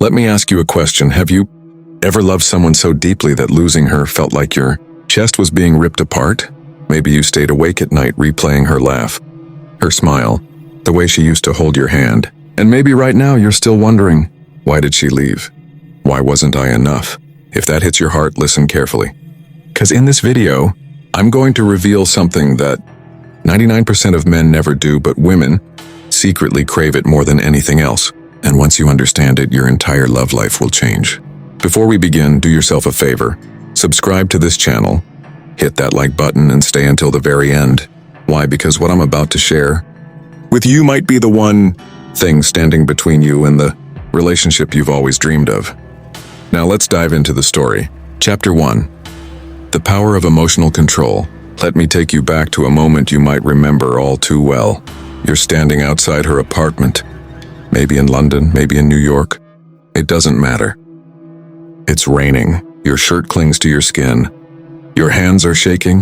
Let me ask you a question. Have you ever loved someone so deeply that losing her felt like your chest was being ripped apart? Maybe you stayed awake at night replaying her laugh, her smile, the way she used to hold your hand. And maybe right now you're still wondering, why did she leave? Why wasn't I enough? If that hits your heart, listen carefully. Because in this video, I'm going to reveal something that 99% of men never do, but women secretly crave it more than anything else. And once you understand it, your entire love life will change. Before we begin, do yourself a favor. Subscribe to this channel, hit that like button, and stay until the very end. Why? Because what I'm about to share with you might be the one thing standing between you and the relationship you've always dreamed of. Now let's dive into the story. Chapter 1. The Power of Emotional Control. Let me take you back to a moment you might remember all too well. You're standing outside her apartment. Maybe in London, maybe in New York. It doesn't matter. It's raining. Your shirt clings to your skin. Your hands are shaking,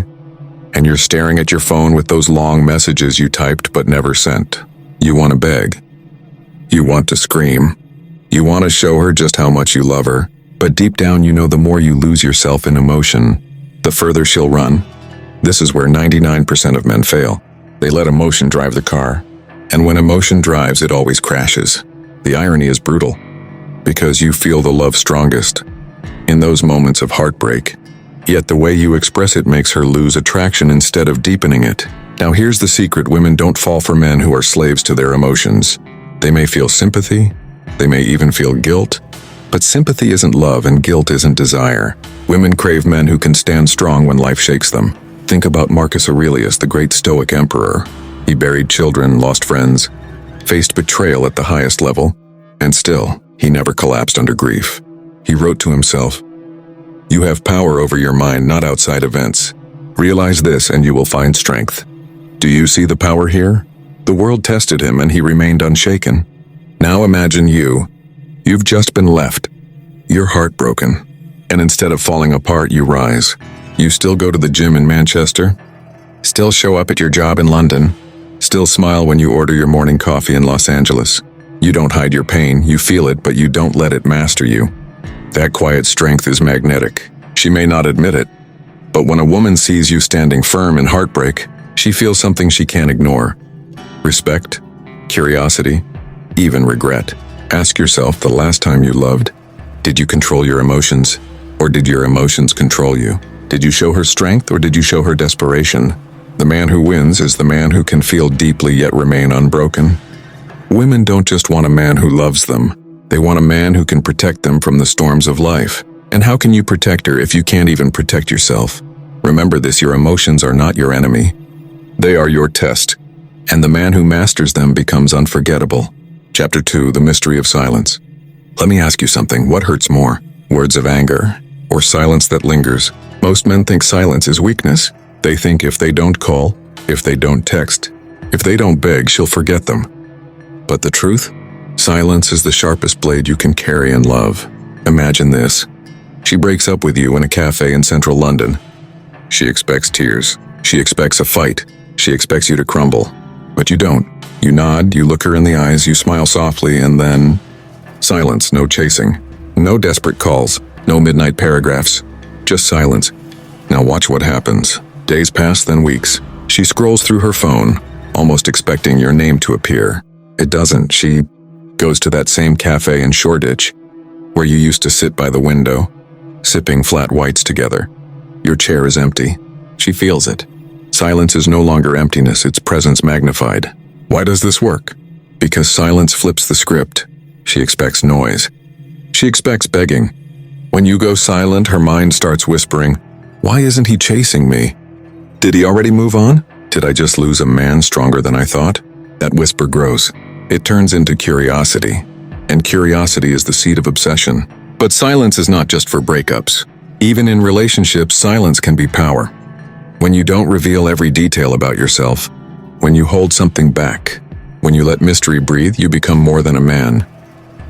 and you're staring at your phone with those long messages you typed but never sent. You want to beg. You want to scream. You want to show her just how much you love her. But deep down you know the more you lose yourself in emotion, the further she'll run. This is where 99% of men fail. They let emotion drive the car. And when emotion drives, it always crashes. The irony is brutal, because you feel the love strongest in those moments of heartbreak. Yet the way you express it makes her lose attraction instead of deepening it. Now here's the secret: women don't fall for men who are slaves to their emotions. They may feel sympathy, they may even feel guilt, but sympathy isn't love and guilt isn't desire. Women crave men who can stand strong when life shakes them. Think about Marcus Aurelius, the great Stoic emperor. He buried children, lost friends, faced betrayal at the highest level, and still, he never collapsed under grief. He wrote to himself, "You have power over your mind, not outside events. Realize this and you will find strength." Do you see the power here? The world tested him and he remained unshaken. Now imagine you've just been left. You're heartbroken. And instead of falling apart, you rise. You still go to the gym in Manchester, still show up at your job in London, still smile when you order your morning coffee in Los Angeles. You don't hide your pain, you feel it, but you don't let it master you. That quiet strength is magnetic. She may not admit it, but when a woman sees you standing firm in heartbreak, she feels something she can't ignore. Respect, curiosity, even regret. Ask yourself, the last time you loved, did you control your emotions, or did your emotions control you? Did you show her strength, or did you show her desperation? The man who wins is the man who can feel deeply yet remain unbroken. Women don't just want a man who loves them. They want a man who can protect them from the storms of life. And how can you protect her if you can't even protect yourself? Remember this: your emotions are not your enemy. They are your test, and the man who masters them becomes unforgettable. Chapter 2. The Mystery of Silence. Let me ask you something. What hurts more? Words of anger, or silence that lingers? Most men think silence is weakness. They think if they don't call, if they don't text, if they don't beg, she'll forget them. But the truth? Silence is the sharpest blade you can carry in love. Imagine this. She breaks up with you in a cafe in central London. She expects tears. She expects a fight. She expects you to crumble. But you don't. You nod, you look her in the eyes, you smile softly, and then silence. No chasing. No desperate calls. No midnight paragraphs. Just silence. Now watch what happens. Days pass, then weeks. She scrolls through her phone, almost expecting your name to appear. It doesn't. She goes to that same cafe in Shoreditch, where you used to sit by the window, sipping flat whites together. Your chair is empty. She feels it. Silence is no longer emptiness, it's presence magnified. Why does this work? Because silence flips the script. She expects noise. She expects begging. When you go silent, her mind starts whispering, "Why isn't he chasing me? Did he already move on? Did I just lose a man stronger than I thought?" That whisper grows. It turns into curiosity. And curiosity is the seed of obsession. But silence is not just for breakups. Even in relationships, silence can be power. When you don't reveal every detail about yourself, when you hold something back, when you let mystery breathe, you become more than a man.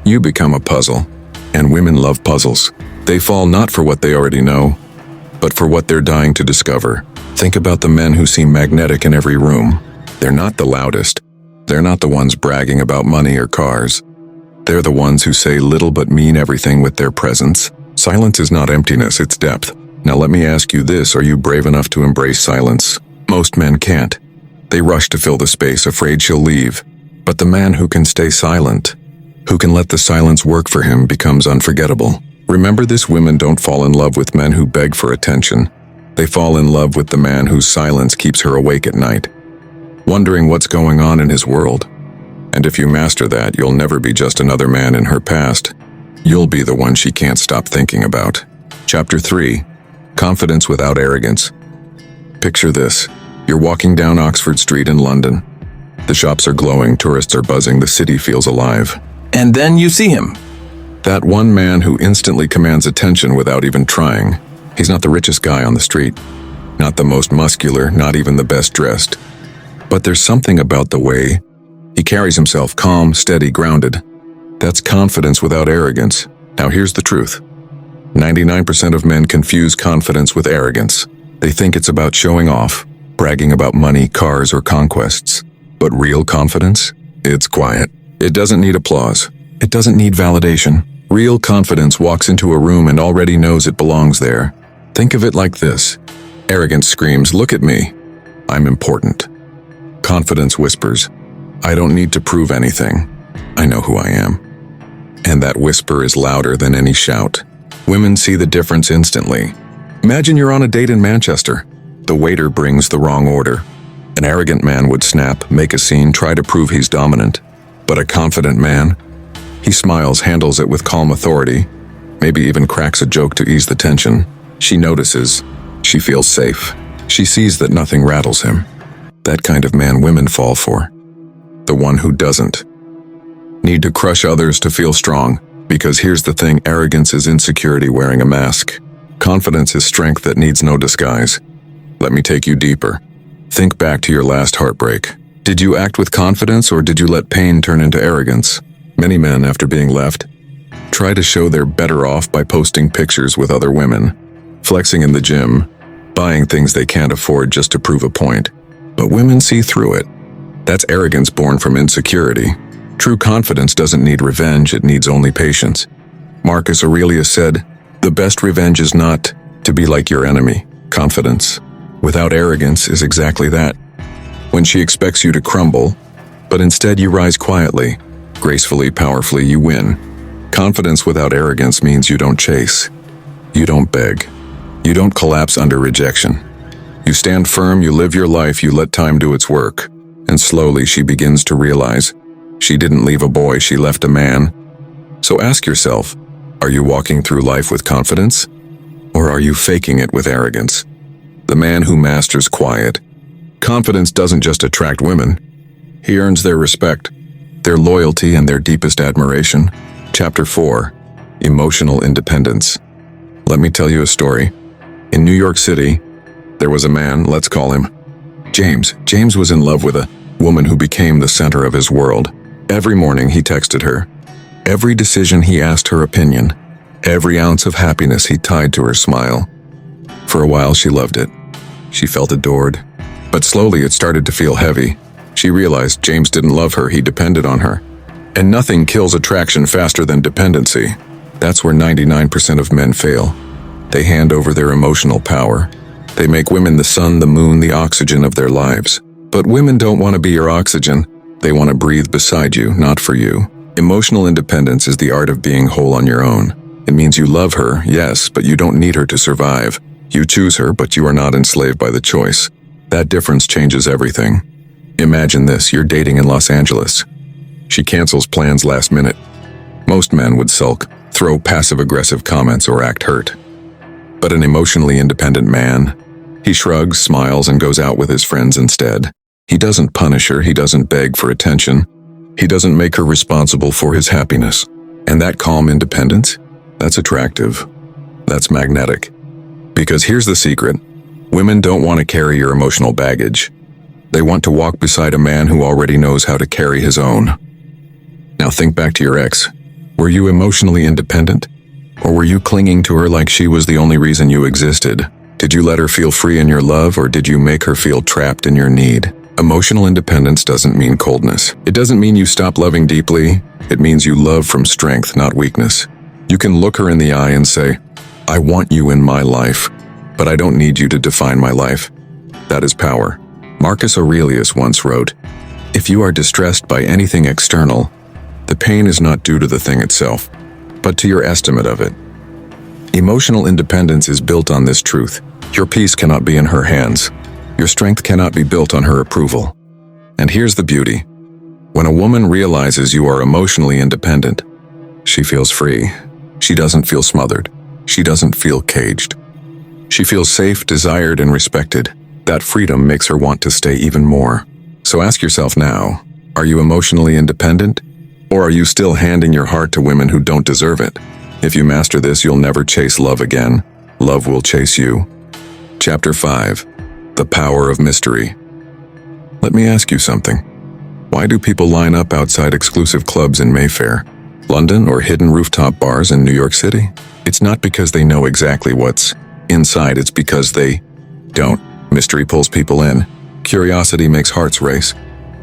You become a puzzle. And women love puzzles. They fall not for what they already know, but for what they're dying to discover. Think about the men who seem magnetic in every room. They're not the loudest. They're not the ones bragging about money or cars. They're the ones who say little but mean everything with their presence. Silence is not emptiness, it's depth. Now let me ask you this, are you brave enough to embrace silence? Most men can't. They rush to fill the space, afraid she'll leave. But the man who can stay silent, who can let the silence work for him, becomes unforgettable. Remember this, women don't fall in love with men who beg for attention. They fall in love with the man whose silence keeps her awake at night, wondering what's going on in his world. And if you master that, you'll never be just another man in her past. You'll be the one she can't stop thinking about. Chapter 3. Confidence without arrogance. Picture this. You're walking down Oxford Street in London. The shops are glowing, tourists are buzzing, the city feels alive. And then you see him. That one man who instantly commands attention without even trying. He's not the richest guy on the street, not the most muscular, not even the best dressed. But there's something about the way he carries himself, calm, steady, grounded. That's confidence without arrogance. Now here's the truth. 99% of men confuse confidence with arrogance. They think it's about showing off, bragging about money, cars, or conquests. But real confidence? It's quiet. It doesn't need applause. It doesn't need validation. Real confidence walks into a room and already knows it belongs there. Think of it like this. Arrogance screams, "Look at me. I'm important." Confidence whispers, "I don't need to prove anything. I know who I am." And that whisper is louder than any shout. Women see the difference instantly. Imagine you're on a date in Manchester. The waiter brings the wrong order. An arrogant man would snap, make a scene, try to prove he's dominant. But a confident man, he smiles, handles it with calm authority, maybe even cracks a joke to ease the tension. She notices. She feels safe. She sees that nothing rattles him. That kind of man women fall for. The one who doesn't need to crush others to feel strong. Because here's the thing, arrogance is insecurity wearing a mask. Confidence is strength that needs no disguise. Let me take you deeper. Think back to your last heartbreak. Did you act with confidence or did you let pain turn into arrogance? Many men, after being left, try to show they're better off by posting pictures with other women, flexing in the gym, buying things they can't afford just to prove a point. But women see through it. That's arrogance born from insecurity. True confidence doesn't need revenge, it needs only patience. Marcus Aurelius said, "The best revenge is not to be like your enemy." Confidence without arrogance is exactly that. When she expects you to crumble, but instead you rise quietly, gracefully, powerfully, you win. Confidence without arrogance means you don't chase. You don't beg. You don't collapse under rejection. You stand firm, you live your life, you let time do its work. And slowly she begins to realize she didn't leave a boy, she left a man. So ask yourself, are you walking through life with confidence? Or are you faking it with arrogance? The man who masters quiet. Confidence doesn't just attract women. He earns their respect, their loyalty, and their deepest admiration. Chapter 4. Emotional Independence. Let me tell you a story. In New York City, there was a man, let's call him James. James was in love with a woman who became the center of his world. Every morning he texted her. Every decision he asked her opinion. Every ounce of happiness he tied to her smile. For a while she loved it. She felt adored. But slowly it started to feel heavy. She realized James didn't love her, he depended on her. And nothing kills attraction faster than dependency. That's where 99% of men fail. They hand over their emotional power. They make women the sun, the moon, the oxygen of their lives. But women don't want to be your oxygen. They want to breathe beside you, not for you. Emotional independence is the art of being whole on your own. It means you love her, yes, but you don't need her to survive. You choose her, but you are not enslaved by the choice. That difference changes everything. Imagine this, you're dating in Los Angeles. She cancels plans last minute. Most men would sulk, throw passive-aggressive comments, or act hurt. But an emotionally independent man, he shrugs, smiles, and goes out with his friends instead. He doesn't punish her, he doesn't beg for attention. He doesn't make her responsible for his happiness. And that calm independence, that's attractive. That's magnetic. Because here's the secret. Women don't want to carry your emotional baggage. They want to walk beside a man who already knows how to carry his own. Now think back to your ex. Were you emotionally independent? Or were you clinging to her like she was the only reason you existed? Did you let her feel free in your love, or did you make her feel trapped in your need? Emotional independence doesn't mean coldness. It doesn't mean you stop loving deeply. It means you love from strength, not weakness. You can look her in the eye and say, I want you in my life, but I don't need you to define my life. That is power. Marcus Aurelius once wrote, if you are distressed by anything external, the pain is not due to the thing itself, but to your estimate of it. Emotional independence is built on this truth. Your peace cannot be in her hands. Your strength cannot be built on her approval. And here's the beauty. When a woman realizes you are emotionally independent, she feels free. She doesn't feel smothered. She doesn't feel caged. She feels safe, desired, and respected. That freedom makes her want to stay even more. So ask yourself now, are you emotionally independent? Or are you still handing your heart to women who don't deserve it? If you master this, you'll never chase love again. Love will chase you. Chapter 5. The Power of Mystery. Let me ask you something. Why do people line up outside exclusive clubs in Mayfair, London, or hidden rooftop bars in New York City? It's not because they know exactly what's inside, it's because they don't. Mystery pulls people in. Curiosity makes hearts race.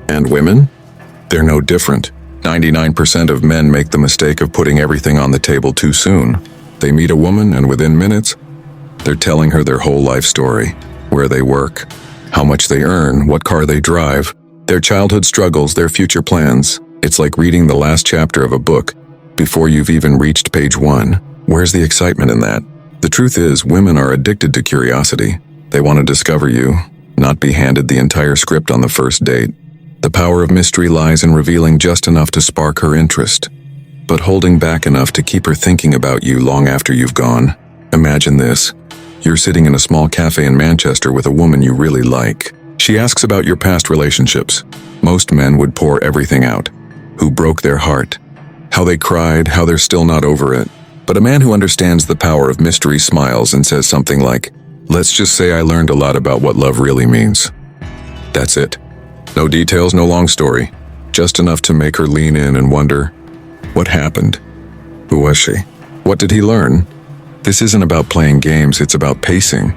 And women? They're no different. 99% of men make the mistake of putting everything on the table too soon. They meet a woman and within minutes, they're telling her their whole life story. Where they work, how much they earn, what car they drive, their childhood struggles, their future plans. It's like reading the last chapter of a book before you've even reached page 1. Where's the excitement in that? The truth is, women are addicted to curiosity. They want to discover you, not be handed the entire script on the first date. The power of mystery lies in revealing just enough to spark her interest, but holding back enough to keep her thinking about you long after you've gone. Imagine this. You're sitting in a small cafe in Manchester with a woman you really like. She asks about your past relationships. Most men would pour everything out. Who broke their heart, how they cried, how they're still not over it. But a man who understands the power of mystery smiles and says something like, let's just say I learned a lot about what love really means. That's it. No details, no long story. Just enough to make her lean in and wonder, what happened? Who was she? What did he learn? This isn't about playing games, it's about pacing.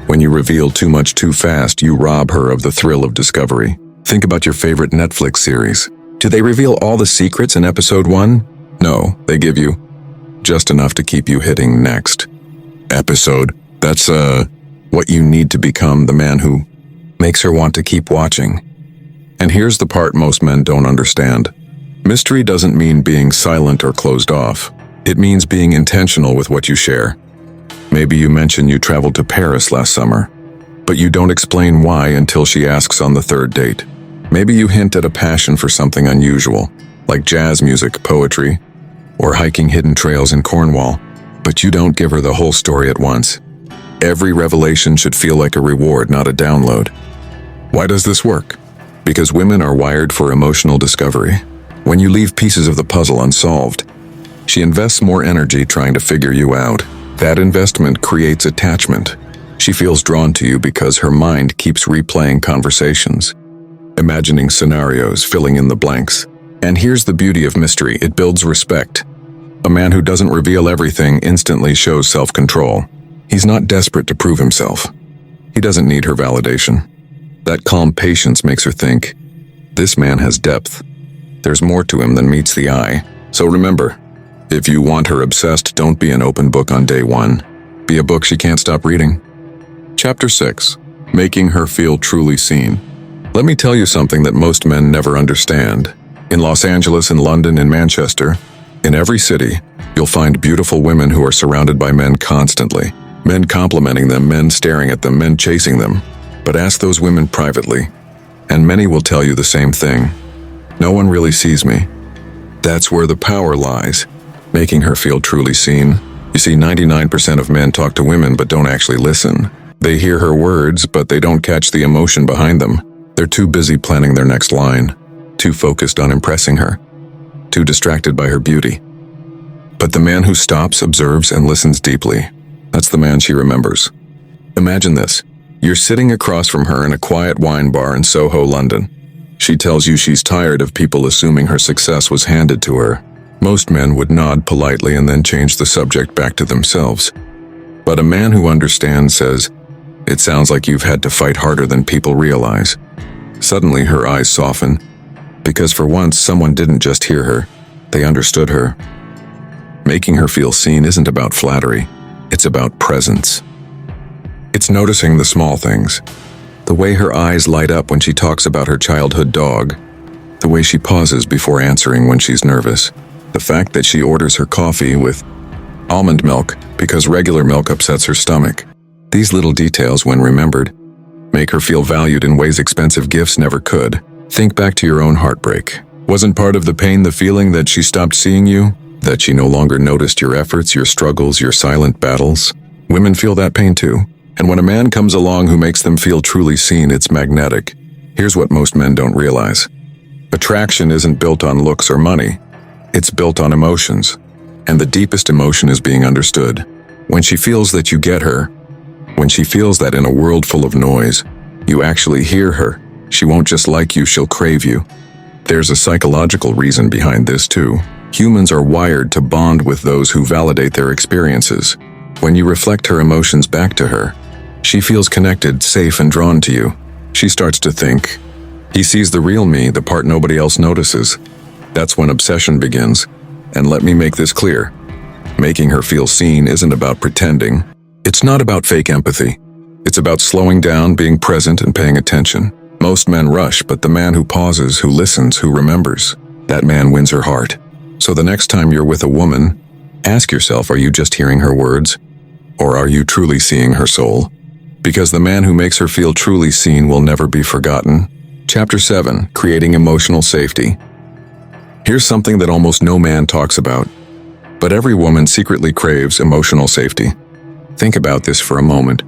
When you reveal too much too fast, you rob her of the thrill of discovery. Think about your favorite Netflix series. Do they reveal all the secrets in episode 1? No, they give you just enough to keep you hitting next episode. That's what you need to become the man who makes her want to keep watching. And here's the part most men don't understand. Mystery doesn't mean being silent or closed off. It means being intentional with what you share. Maybe you mention you traveled to Paris last summer, but you don't explain why until she asks on the third date. Maybe you hint at a passion for something unusual, like jazz music, poetry, or hiking hidden trails in Cornwall, but you don't give her the whole story at once. Every revelation should feel like a reward, not a download. Why does this work? Because women are wired for emotional discovery. When you leave pieces of the puzzle unsolved, she invests more energy trying to figure you out. That investment creates attachment. She feels drawn to you because her mind keeps replaying conversations, imagining scenarios, filling in the blanks. And here's the beauty of mystery, it builds respect. A man who doesn't reveal everything instantly shows self-control. He's not desperate to prove himself. He doesn't need her validation. That calm patience makes her think, this man has depth. There's more to him than meets the eye. So remember, if you want her obsessed, don't be an open book on day 1. Be a book she can't stop reading. Chapter 6. Making her feel truly seen. Let me tell you something that most men never understand. In Los Angeles, in London, in Manchester, in every city, you'll find beautiful women who are surrounded by men constantly. Men complimenting them, men staring at them, men chasing them. But ask those women privately, and many will tell you the same thing. No one really sees me. That's where the power lies. Making her feel truly seen. You see, 99% of men talk to women but don't actually listen. They hear her words, but they don't catch the emotion behind them. They're too busy planning their next line, too focused on impressing her, too distracted by her beauty. But the man who stops, observes, and listens deeply, that's the man she remembers. Imagine this. You're sitting across from her in a quiet wine bar in Soho, London. She tells you she's tired of people assuming her success was handed to her. Most men would nod politely and then change the subject back to themselves. But a man who understands says, it sounds like you've had to fight harder than people realize. Suddenly her eyes soften, because for once someone didn't just hear her, they understood her. Making her feel seen isn't about flattery, it's about presence. It's noticing the small things. The way her eyes light up when she talks about her childhood dog. The way she pauses before answering when she's nervous. The fact that she orders her coffee with almond milk because regular milk upsets her stomach. These little details, when remembered, make her feel valued in ways expensive gifts never could. Think back to your own heartbreak. Wasn't part of the pain the feeling that she stopped seeing you? That she no longer noticed your efforts, your struggles, your silent battles? Women feel that pain too. And when a man comes along who makes them feel truly seen, it's magnetic. Here's what most men don't realize. Attraction isn't built on looks or money. It's built on emotions. And the deepest emotion is being understood. When she feels that you get her, when she feels that in a world full of noise, you actually hear her, she won't just like you, she'll crave you. There's a psychological reason behind this too. Humans are wired to bond with those who validate their experiences. When you reflect her emotions back to her, she feels connected, safe, and drawn to you. She starts to think. He sees the real me, the part nobody else notices. That's when obsession begins. And let me make this clear. Making her feel seen isn't about pretending. It's not about fake empathy. It's about slowing down, being present, and paying attention. Most men rush, but the man who pauses, who listens, who remembers, that man wins her heart. So the next time you're with a woman, ask yourself, are you just hearing her words? Or are you truly seeing her soul? Because the man who makes her feel truly seen will never be forgotten. Chapter 7, Creating Emotional Safety. Here's something that almost no man talks about, but every woman secretly craves emotional safety. Think about this for a moment.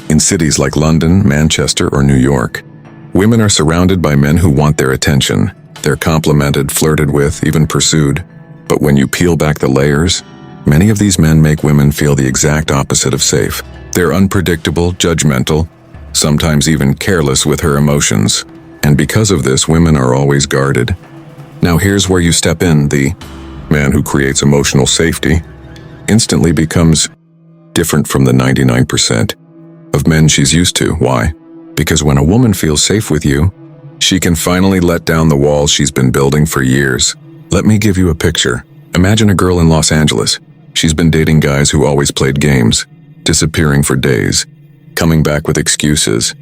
In cities like London, Manchester, or New York, women are surrounded by men who want their attention. They're complimented, flirted with, even pursued. But when you peel back the layers, many of these men make women feel the exact opposite of safe. They're unpredictable, judgmental, sometimes even careless with her emotions. And because of this, women are always guarded. Now here's where you step in. The man who creates emotional safety instantly becomes different from the 99% of men she's used to. Why? Because when a woman feels safe with you, she can finally let down the walls she's been building for years. Let me give you a picture. Imagine a girl in Los Angeles. She's been dating guys who always played games, disappearing for days, coming back with excuses,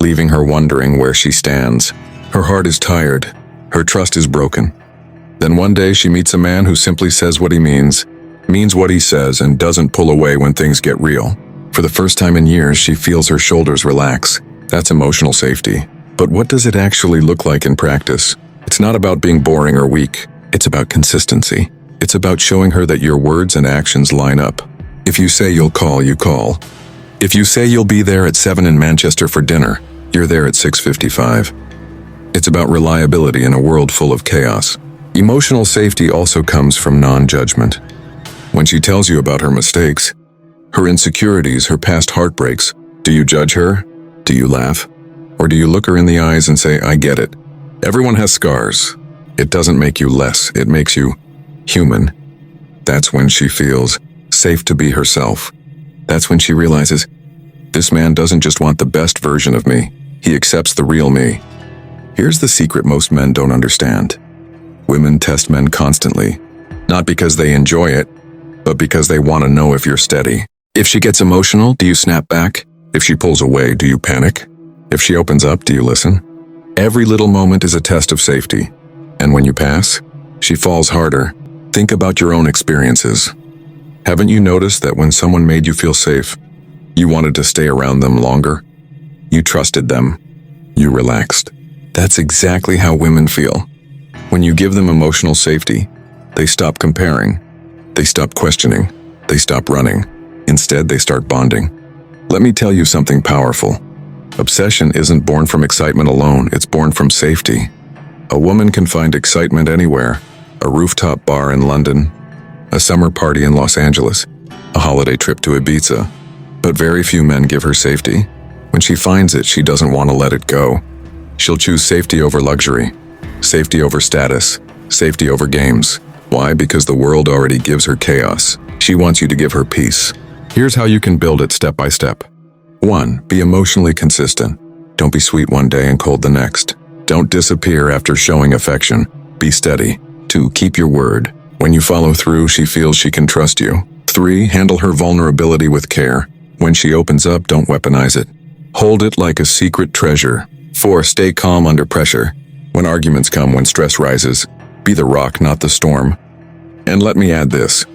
leaving her wondering where she stands. Her heart is tired. Her trust is broken. Then one day she meets a man who simply says what he means what he says, and doesn't pull away when things get real. For the first time in years, she feels her shoulders relax. That's emotional safety. But what does it actually look like in practice? It's not about being boring or weak. It's about consistency. It's about showing her that your words and actions line up. If you say you'll call, you call. If you say you'll be there at 7 in Manchester for dinner, you're there at 6:55. It's about reliability in a world full of chaos. Emotional safety also comes from non-judgment. When she tells you about her mistakes, her insecurities, her past heartbreaks, do you judge her? Do you laugh? Or do you look her in the eyes and say, I get it. Everyone has scars. It doesn't make you less, it makes you human. That's when she feels safe to be herself. That's when she realizes, this man doesn't just want the best version of me, he accepts the real me. Here's the secret most men don't understand. Women test men constantly, not because they enjoy it, but because they want to know if you're steady. If she gets emotional, do you snap back? If she pulls away, do you panic? If she opens up, do you listen? Every little moment is a test of safety. And when you pass, she falls harder. Think about your own experiences. Haven't you noticed that when someone made you feel safe, you wanted to stay around them longer? You trusted them. You relaxed. That's exactly how women feel. When you give them emotional safety, they stop comparing. They stop questioning. They stop running. Instead, they start bonding. Let me tell you something powerful. Obsession isn't born from excitement alone, it's born from safety. A woman can find excitement anywhere. A rooftop bar in London, a summer party in Los Angeles, a holiday trip to Ibiza. But very few men give her safety. When she finds it, she doesn't want to let it go. She'll choose safety over luxury, safety over status, safety over games. Why? Because the world already gives her chaos. She wants you to give her peace. Here's how you can build it step by step. 1. Be emotionally consistent. Don't be sweet one day and cold the next. Don't disappear after showing affection. Be steady. 2. Keep your word. When you follow through, she feels she can trust you. 3. Handle her vulnerability with care. When she opens up, don't weaponize it. Hold it like a secret treasure. 4. Stay calm under pressure. When arguments come, when stress rises, be the rock, not the storm. And let me add this.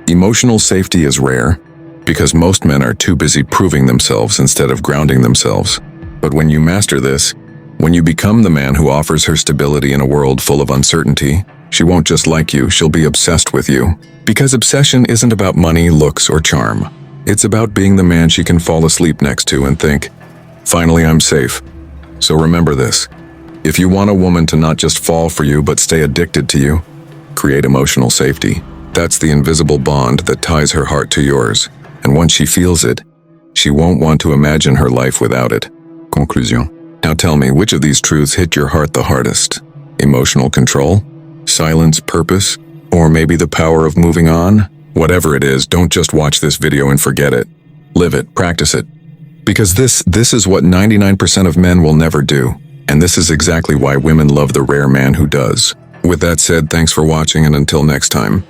Emotional safety is rare because most men are too busy proving themselves instead of grounding themselves. But when you master this, when you become the man who offers her stability in a world full of uncertainty, she won't just like you, she'll be obsessed with you. Because obsession isn't about money, looks, or charm. It's about being the man she can fall asleep next to and think, finally I'm safe. So remember this. If you want a woman to not just fall for you but stay addicted to you, create emotional safety. That's the invisible bond that ties her heart to yours. And once she feels it, she won't want to imagine her life without it. Conclusion. Now tell me, which of these truths hit your heart the hardest? Emotional control? Silence, purpose? Or maybe the power of moving on? Whatever it is, don't just watch this video and forget it. Live it, practice it. Because this is what 99% of men will never do. And this is exactly why women love the rare man who does. With that said, thanks for watching, and until next time.